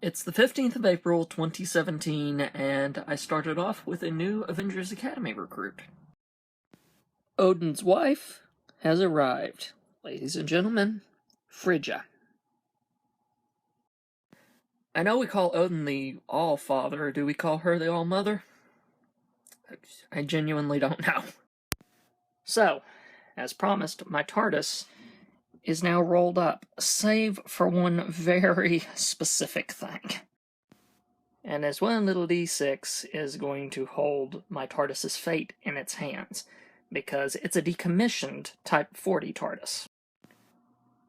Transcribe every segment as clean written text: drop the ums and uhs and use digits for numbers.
It's the 15th of April, 2017, and I started off with a new Avengers Academy recruit. Odin's wife has arrived. Ladies and gentlemen, Frigga. I know we call Odin the All-Father. Do we call her the All-Mother? I genuinely don't know. So, as promised, my TARDIS is now rolled up, save for one very specific thing. And as one little D6 is going to hold my TARDIS's fate in its hands, because it's a decommissioned Type 40 TARDIS.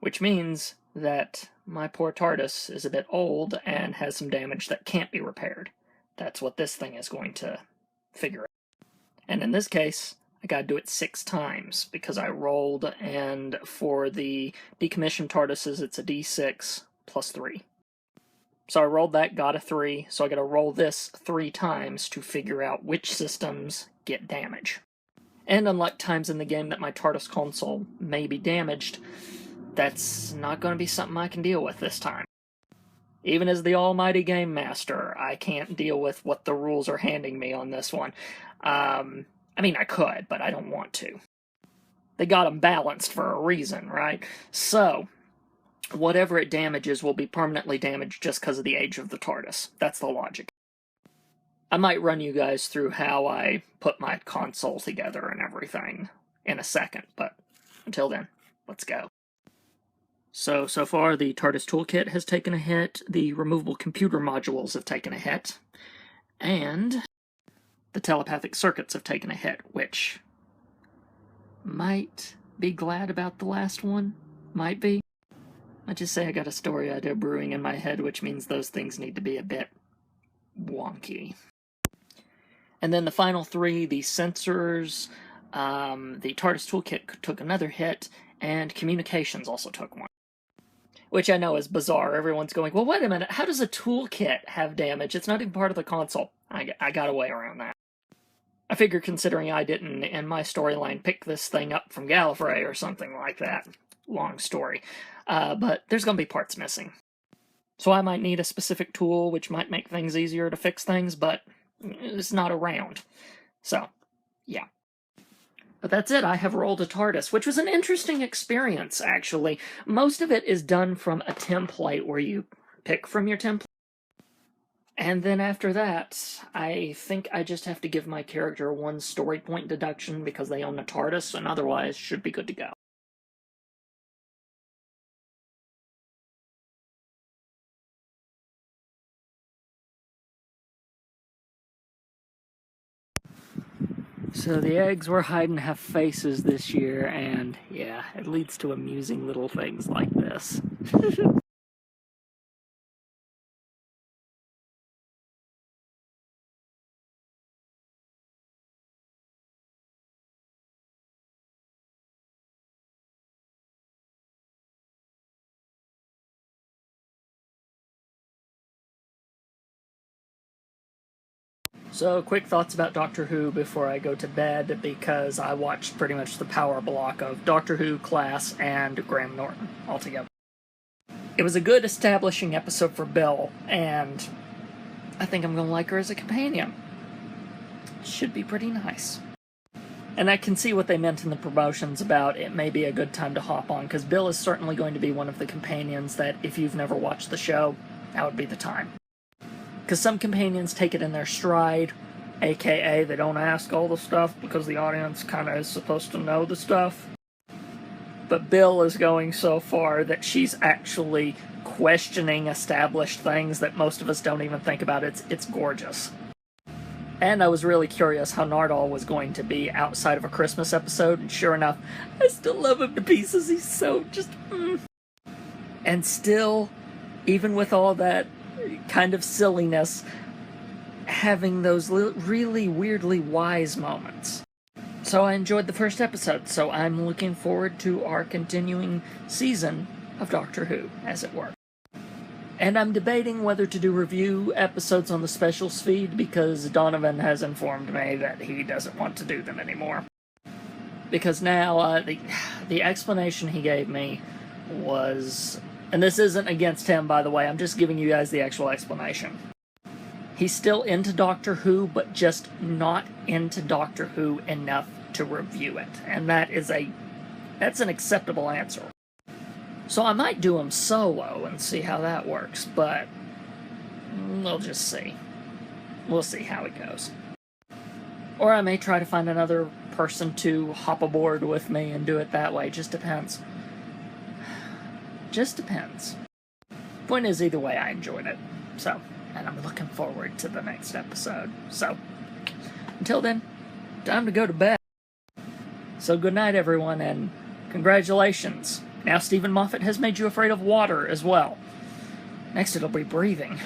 Which means that my poor TARDIS is a bit old and has some damage that can't be repaired. That's what this thing is going to figure out. And in this case, I gotta do it 6 times, because I rolled, and for the decommissioned TARDISes, it's a D6 plus 3. So I rolled that, got a 3, so I gotta roll this 3 times to figure out which systems get damage. And unlike times in the game that my TARDIS console may be damaged, that's not going to be something I can deal with this time. Even as the almighty game master, I can't deal with what the rules are handing me on this one. I mean, I could, but I don't want to. They got them balanced for a reason, right? So, whatever it damages will be permanently damaged just because of the age of the TARDIS. That's the logic. I might run you guys through how I put my console together and everything in a second, but until then, let's go. So far the TARDIS toolkit has taken a hit, the removable computer modules have taken a hit, and the telepathic circuits have taken a hit, which might be glad about the last one, might be. I just say I got a story idea brewing in my head, which means those things need to be a bit wonky. And then the final 3, the sensors, the TARDIS toolkit took another hit, and communications also took one. Which I know is bizarre. Everyone's going, well, wait a minute, how does a toolkit have damage? It's not even part of the console. I got a way around that. I figure considering I didn't, in my storyline, pick this thing up from Gallifrey or something like that. Long story. But there's going to be parts missing. So I might need a specific tool, which might make things easier to fix things, but it's not around. So, yeah. But that's it, I have rolled a TARDIS, which was an interesting experience, actually. Most of it is done from a template where you pick from your template. And then after that, I think I just have to give my character 1 story point deduction because they own a TARDIS, and otherwise should be good to go. So the eggs were hide and have faces this year, and yeah, it leads to amusing little things like this. So, quick thoughts about Doctor Who before I go to bed, because I watched pretty much the power block of Doctor Who, Class, and Graham Norton altogether. It was a good establishing episode for Bill, and I think I'm going to like her as a companion. Should be pretty nice. And I can see what they meant in the promotions about it may be a good time to hop on, because Bill is certainly going to be one of the companions that, if you've never watched the show, that would be the time. Because some companions take it in their stride, aka they don't ask all the stuff because the audience kind of is supposed to know the stuff. But Bill is going so far that she's actually questioning established things that most of us don't even think about. It's gorgeous. And I was really curious how Nardole was going to be outside of a Christmas episode, and sure enough, I still love him to pieces. He's so just... And still, even with all that kind of silliness, having those really weirdly wise moments. So I enjoyed the first episode, so I'm looking forward to our continuing season of Doctor Who, as it were. And I'm debating whether to do review episodes on the specials feed, because Donovan has informed me that he doesn't want to do them anymore. Because now, the explanation he gave me was And this isn't against him, by the way. I'm just giving you guys the actual explanation. He's still into Doctor Who, but just not into Doctor Who enough to review it. And that's an acceptable answer. So I might do him solo and see how that works, but we'll just see. We'll see how it goes. Or I may try to find another person to hop aboard with me and do it that way. Just depends. Just depends. Point is, either way, I enjoyed it. So, and I'm looking forward to the next episode. So, until then, time to go to bed. So good night, everyone, and congratulations. Now Stephen Moffat has made you afraid of water as well. Next it'll be breathing.